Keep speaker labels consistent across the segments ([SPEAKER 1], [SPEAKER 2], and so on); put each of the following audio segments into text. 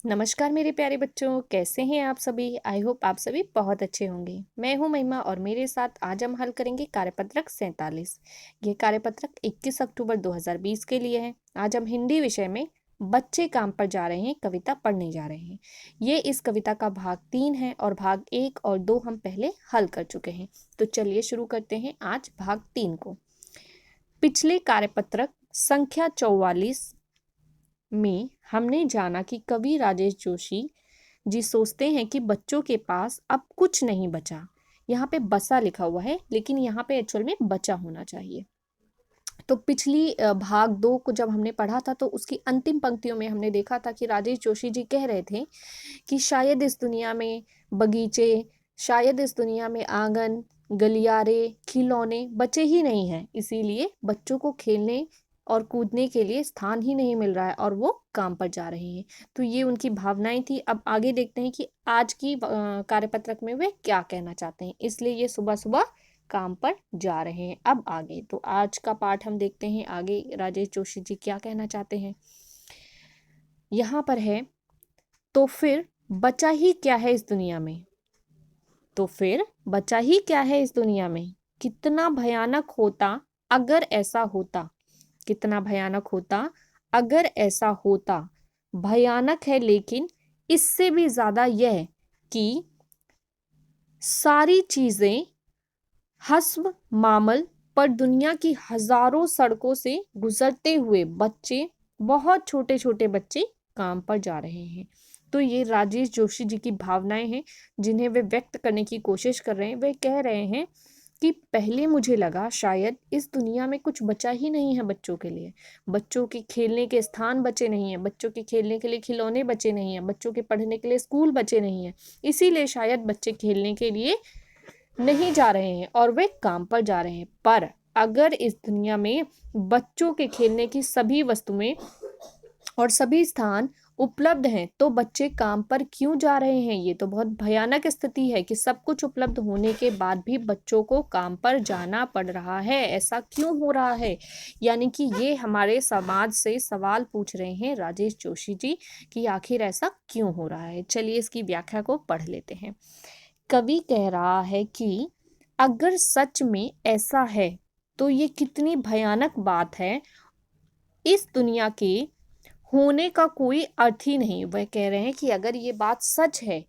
[SPEAKER 1] नमस्कार मेरे प्यारे बच्चों, कैसे हैं आप सभी। आई होप आप सभी बहुत अच्छे होंगे। मैं हूं महिमा और मेरे साथ आज हम हल करेंगे कार्यपत्रक 47। यह कार्यपत्रक 21 अक्टूबर 2020 के लिए है। आज हम हिंदी विषय में बच्चे काम पर जा रहे हैं कविता पढ़ने जा रहे हैं। ये इस कविता का भाग 3 है और भाग 1 और 2 हम पहले हल कर चुके हैं। तो चलिए शुरू करते हैं आज भाग 3 को। पिछले कार्यपत्रक संख्या 44 में हमने जाना कि कवि राजेश जोशी जी सोचते हैं कि बच्चों के पास अब कुछ नहीं बचा। यहाँ पे बसा लिखा हुआ है लेकिन यहाँ पे एक्चुअल में बचा होना चाहिए। तो पिछली भाग 2 को जब हमने पढ़ा था तो उसकी अंतिम पंक्तियों में हमने देखा था कि राजेश जोशी जी कह रहे थे कि शायद इस दुनिया में बगीचे, शायद इस दुनिया में आंगन, गलियारे, खिलौने बचे ही नहीं हैं। इसीलिए बच्चों को खेलने और कूदने के लिए स्थान ही नहीं मिल रहा है और वो काम पर जा रहे हैं। तो ये उनकी भावनाएं थी। अब आगे देखते हैं कि आज की कार्यपत्रक में वे क्या कहना चाहते हैं। इसलिए ये सुबह सुबह काम पर जा रहे हैं। अब आगे तो आज का पाठ हम देखते हैं, आगे राजेश जोशी जी क्या कहना चाहते हैं। यहाँ पर है, तो फिर बचा ही क्या है इस दुनिया में। तो फिर बचा ही क्या है इस दुनिया में। कितना भयानक होता अगर ऐसा होता। कितना भयानक होता अगर ऐसा होता। भयानक है लेकिन इससे भी ज्यादा यह कि सारी चीजें हस्ब मामल पर दुनिया की हजारों सड़कों से गुजरते हुए बच्चे, बहुत छोटे छोटे बच्चे काम पर जा रहे हैं। तो ये राजेश जोशी जी की भावनाएं हैं जिन्हें वे व्यक्त करने की कोशिश कर रहे हैं। वे कह रहे हैं कि पहले मुझे लगा शायद इस दुनिया में कुछ बचा ही नहीं है बच्चों के लिए। बच्चों के खेलने के स्थान बचे नहीं है, बच्चों के खेलने के लिए खिलौने बचे नहीं है, बच्चों के पढ़ने के लिए स्कूल बचे नहीं है। इसीलिए शायद बच्चे खेलने के लिए नहीं जा रहे हैं और वे काम पर जा रहे हैं। पर अगर इस दुनिया में बच्चों के खेलने की सभी वस्तुएं और सभी स्थान उपलब्ध हैं तो बच्चे काम पर क्यों जा रहे हैं। ये तो बहुत भयानक स्थिति है कि सब कुछ उपलब्ध होने के बाद भी बच्चों को काम पर जाना पड़ रहा है। ऐसा क्यों हो रहा है। यानी कि ये हमारे समाज से सवाल पूछ रहे हैं राजेश जोशी जी कि आखिर ऐसा क्यों हो रहा है। चलिए इसकी व्याख्या को पढ़ लेते हैं। कवि कह रहा है कि अगर सच में ऐसा है तो ये कितनी भयानक बात है। इस दुनिया के होने का कोई अर्थ ही नहीं। वह कह रहे हैं कि अगर ये बात सच है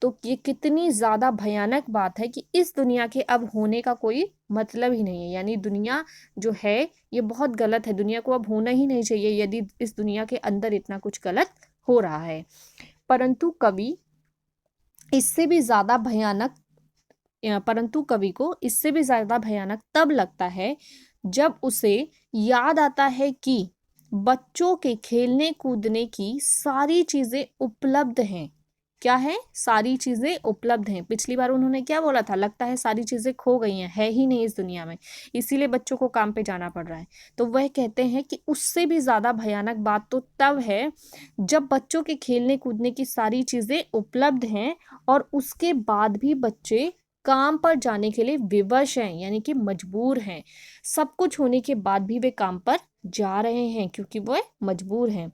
[SPEAKER 1] तो ये कितनी ज्यादा भयानक बात है कि इस दुनिया के अब होने का कोई मतलब ही नहीं है। यानी दुनिया जो है ये बहुत गलत है, दुनिया को अब होना ही नहीं चाहिए यदि इस दुनिया के अंदर इतना कुछ गलत हो रहा है। परंतु कवि इससे भी ज्यादा भयानक परंतु कवि को इससे भी ज्यादा भयानक तब लगता है जब उसे याद आता है कि बच्चों के खेलने कूदने की सारी चीजें उपलब्ध हैं। क्या है, सारी चीजें उपलब्ध हैं। पिछली बार उन्होंने क्या बोला था, लगता है सारी चीजें खो गई हैं, है ही नहीं इस दुनिया में, इसीलिए बच्चों को काम पे जाना पड़ रहा है। तो वह कहते हैं कि उससे भी ज्यादा भयानक बात तो तब है जब बच्चों के खेलने कूदने की सारी चीजें उपलब्ध हैं और उसके बाद भी बच्चे काम पर जाने के लिए विवश हैं, यानी कि मजबूर हैं। सब कुछ होने के बाद भी वे काम पर जा रहे हैं क्योंकि वह मजबूर हैं।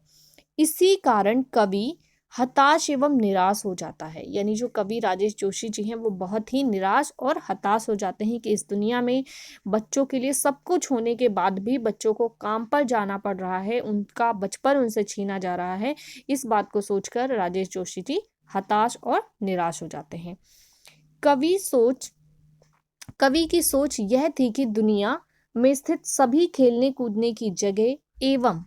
[SPEAKER 1] इसी कारण कवि हताश एवं निराश हो जाता है। यानी जो कवि राजेश जोशी जी हैं वो बहुत ही निराश और हताश हो जाते हैं कि इस दुनिया में बच्चों के लिए सब कुछ होने के बाद भी बच्चों को काम पर जाना पड़ रहा है, उनका बचपन उनसे छीना जा रहा है। इस बात को सोचकर राजेश जोशी जी हताश और निराश हो जाते हैं। कवि की सोच यह थी कि दुनिया में स्थित सभी खेलने कूदने की जगह एवं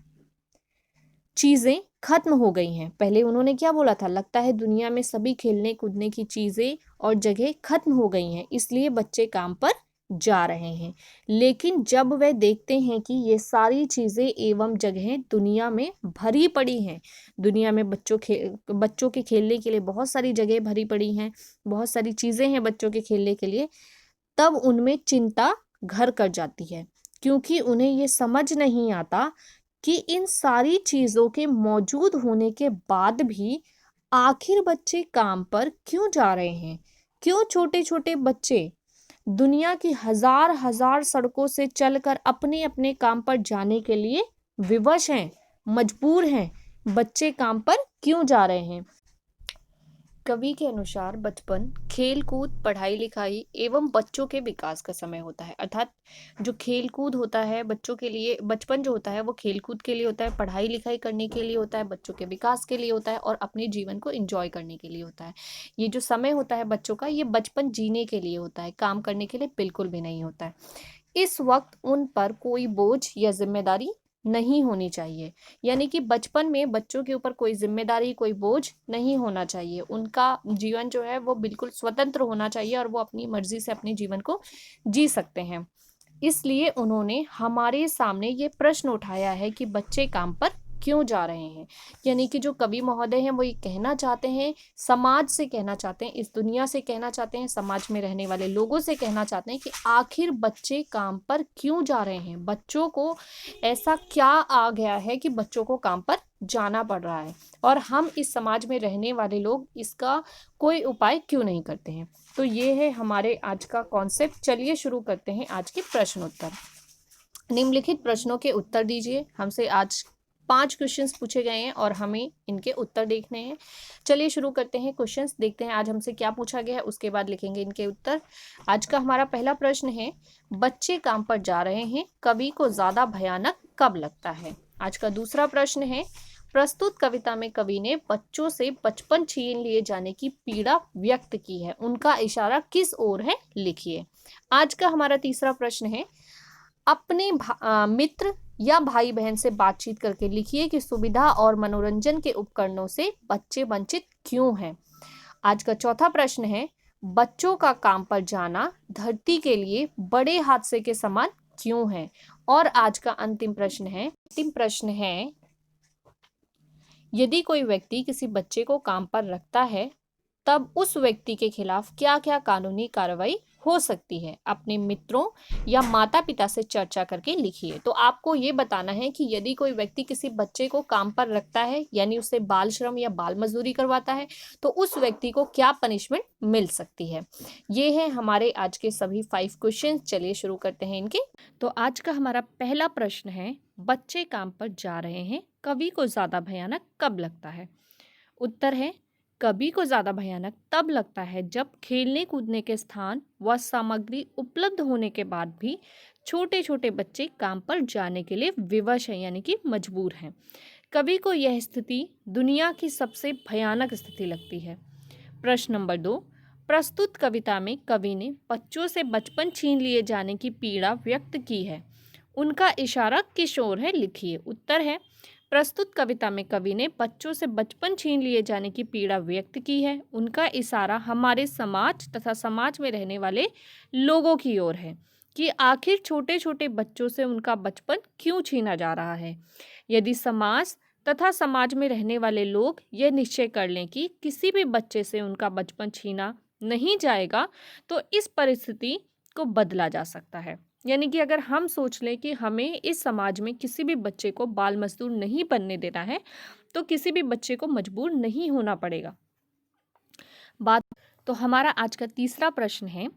[SPEAKER 1] चीजें खत्म हो गई हैं। पहले उन्होंने क्या बोला था, लगता है दुनिया में सभी खेलने कूदने की चीजें और जगह खत्म हो गई हैं, इसलिए बच्चे काम पर जा रहे हैं। लेकिन जब वे देखते हैं कि ये सारी चीजें एवं जगहें दुनिया में भरी पड़ी हैं, दुनिया में बच्चों के खेलने के लिए बहुत सारी जगह भरी पड़ी हैं, बहुत सारी चीजें हैं बच्चों के खेलने के लिए, तब उनमें चिंता घर कर जाती है। क्योंकि उन्हें ये समझ नहीं आता कि इन सारी चीजों के मौजूद होने के बाद भी आखिर बच्चे काम पर क्यों जा रहे हैं। क्यों छोटे छोटे बच्चे दुनिया की हजार हजार सड़कों से चलकर अपने अपने काम पर जाने के लिए विवश हैं, मजबूर हैं। बच्चे काम पर क्यों जा रहे हैं? कवि के अनुसार बचपन खेल कूद, पढ़ाई लिखाई एवं बच्चों के विकास का समय होता है। अर्थात जो खेल कूद होता है बच्चों के लिए, बचपन जो होता है वो खेल कूद के लिए होता है, पढ़ाई लिखाई करने के लिए होता है, बच्चों के विकास के लिए होता है और अपने जीवन को एंजॉय करने के लिए होता है। ये जो समय होता है बच्चों का, ये बचपन जीने के लिए होता है, काम करने के लिए बिल्कुल भी नहीं होता है। इस वक्त उन पर कोई बोझ या जिम्मेदारी नहीं होनी चाहिए। यानी कि बचपन में बच्चों के ऊपर कोई जिम्मेदारी, कोई बोझ नहीं होना चाहिए। उनका जीवन जो है वो बिल्कुल स्वतंत्र होना चाहिए और वो अपनी मर्जी से अपने जीवन को जी सकते हैं। इसलिए उन्होंने हमारे सामने ये प्रश्न उठाया है कि बच्चे काम पर क्यों जा रहे हैं। यानी कि जो कवि महोदय हैं वो ये कहना चाहते हैं, समाज से कहना चाहते हैं, इस दुनिया से कहना चाहते हैं, समाज में रहने वाले लोगों से कहना चाहते हैं कि आखिर बच्चे काम पर क्यों जा रहे हैं। बच्चों को ऐसा क्या आ गया है कि बच्चों को काम पर जाना पड़ रहा है और हम इस समाज में रहने वाले लोग इसका कोई उपाय क्यों नहीं करते हैं। तो ये है हमारे आज का कॉन्सेप्ट। चलिए शुरू करते हैं आज के प्रश्न उत्तर। निम्नलिखित प्रश्नों के उत्तर दीजिए। हमसे आज 5 क्वेश्चंस पूछे गए हैं और हमें इनके उत्तर देखने हैं। चलिए शुरू करते हैं क्वेश्चंस, देखते हैं आज हमसे क्या पूछा गया है, उसके बाद लिखेंगे इनके उत्तर। आज का हमारा पहला प्रश्न है, बच्चे काम पर जा रहे हैं, कवि को ज्यादा भयानक कब लगता है। आज का दूसरा प्रश्न है, प्रस्तुत कविता में कवि ने बच्चों से बचपन छीन लिए जाने की पीड़ा व्यक्त की है, उनका इशारा किस ओर है, लिखिए। आज का हमारा तीसरा प्रश्न है, अपने मित्र या भाई बहन से बातचीत करके लिखिए कि सुविधा और मनोरंजन के उपकरणों से बच्चे वंचित क्यों हैं। आज का चौथा प्रश्न है, बच्चों का काम पर जाना धरती के लिए बड़े हादसे के समान क्यों है। और आज का अंतिम प्रश्न है, यदि कोई व्यक्ति किसी बच्चे को काम पर रखता है तब उस व्यक्ति के खिलाफ क्या क्या कानूनी कार्रवाई हो सकती है। अपने मित्रों या माता पिता से चर्चा करके लिखिए। तो आपको ये बताना है कि यदि कोई व्यक्ति किसी बच्चे को काम पर रखता है, यानी उससे बाल श्रम या बाल मजदूरी करवाता है, तो उस व्यक्ति को क्या पनिशमेंट मिल सकती है। ये है हमारे आज के सभी 5 क्वेश्चन। चलिए शुरू करते हैं इनके। तो आज का हमारा पहला प्रश्न है, बच्चे काम पर जा रहे हैं, कवि को ज्यादा भयानक कब लगता है। उत्तर है, कवि को ज्यादा भयानक तब लगता है जब खेलने कूदने के स्थान व सामग्री उपलब्ध होने के बाद भी छोटे छोटे बच्चे काम पर जाने के लिए विवश हैं, यानी कि मजबूर हैं। कवि को यह स्थिति दुनिया की सबसे भयानक स्थिति लगती है। प्रश्न नंबर 2, प्रस्तुत कविता में कवि ने बच्चों से बचपन छीन लिए जाने की पीड़ा व्यक्त की है, उनका इशारा किस ओर है, लिखिए। उत्तर है, प्रस्तुत कविता में कवि ने बच्चों से बचपन छीन लिए जाने की पीड़ा व्यक्त की है, उनका इशारा हमारे समाज तथा समाज में रहने वाले लोगों की ओर है कि आखिर छोटे छोटे बच्चों से उनका बचपन क्यों छीना जा रहा है। यदि समाज तथा समाज में रहने वाले लोग यह निश्चय कर लें कि किसी भी बच्चे से उनका बचपन छीना नहीं जाएगा तो इस परिस्थिति को बदला जा सकता है। यानी कि अगर हम सोच लें कि हमें इस समाज में किसी भी बच्चे को बाल मजदूर नहीं बनने देना है, तो किसी भी बच्चे को मजबूर नहीं होना पड़ेगा। तो हमारा आज का तीसरा प्रश्न है,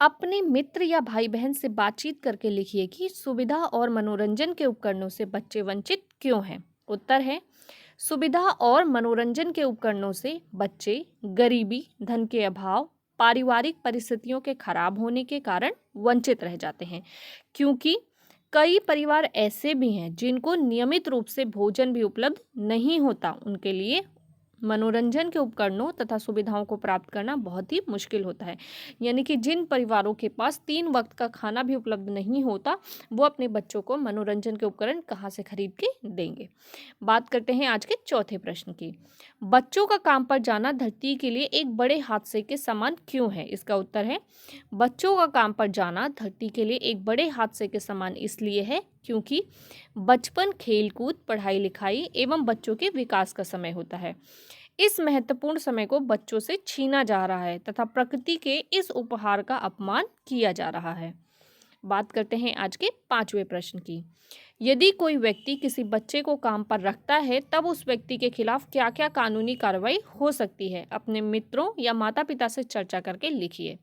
[SPEAKER 1] अपने मित्र या भाई बहन से बातचीत करके लिखिए कि सुविधा और मनोरंजन के उपकरणों से बच्चे वंचित क्यों हैं। उत्तर है, सुविधा और मनोरंजन के उपकरणों से बच्चे गरीबी, धन के अभाव, पारिवारिक परिस्थितियों के खराब होने के कारण वंचित रह जाते हैं, क्योंकि कई परिवार ऐसे भी हैं जिनको नियमित रूप से भोजन भी उपलब्ध नहीं होता। उनके लिए मनोरंजन के उपकरणों तथा सुविधाओं को प्राप्त करना बहुत ही मुश्किल होता है। यानी कि जिन परिवारों के पास 3 वक्त का खाना भी उपलब्ध नहीं होता, वो अपने बच्चों को मनोरंजन के उपकरण कहाँ से खरीद के देंगे। बात करते हैं आज के चौथे प्रश्न की, बच्चों का काम पर जाना धरती के लिए एक बड़े हादसे के समान क्यों है। इसका उत्तर है, बच्चों का काम पर जाना धरती के लिए एक बड़े हादसे के समान इसलिए है क्योंकि बचपन खेलकूद, पढ़ाई लिखाई एवं बच्चों के विकास का समय होता है। इस महत्वपूर्ण समय को बच्चों से छीना जा रहा है तथा प्रकृति के इस उपहार का अपमान किया जा रहा है। बात करते हैं आज के 5वें प्रश्न की, यदि कोई व्यक्ति किसी बच्चे को काम पर रखता है तब उस व्यक्ति के खिलाफ क्या क्या कानूनी कार्रवाई हो सकती है। अपने मित्रों या माता पिता से चर्चा करके लिखिए।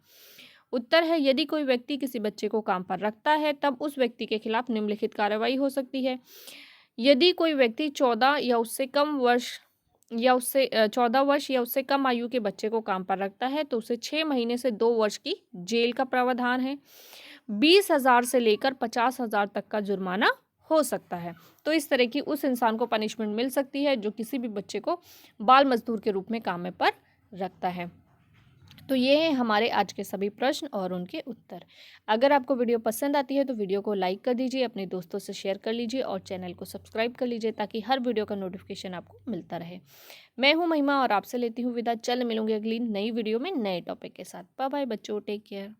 [SPEAKER 1] उत्तर है, यदि कोई व्यक्ति किसी बच्चे को काम पर रखता है तब उस व्यक्ति के खिलाफ निम्नलिखित कार्रवाई हो सकती है। यदि कोई व्यक्ति 14 या उससे कम वर्ष या उससे 14 वर्ष या उससे कम आयु के बच्चे को काम पर रखता है तो उसे 6 महीने से 2 वर्ष की जेल का प्रावधान है। 20,000 से लेकर 50,000 तक का जुर्माना हो सकता है। तो इस तरह की उस इंसान को पनिशमेंट मिल सकती है जो किसी भी बच्चे को बाल मजदूर के रूप में काम पर रखता है। तो ये हैं हमारे आज के सभी प्रश्न और उनके उत्तर। अगर आपको वीडियो पसंद आती है तो वीडियो को लाइक कर दीजिए, अपने दोस्तों से शेयर कर लीजिए और चैनल को सब्सक्राइब कर लीजिए ताकि हर वीडियो का नोटिफिकेशन आपको मिलता रहे। मैं हूँ महिमा और आपसे लेती हूँ विदा। चल मिलूंगी अगली नई वीडियो में नए टॉपिक के साथ। बाय बाय बच्चों, टेक केयर।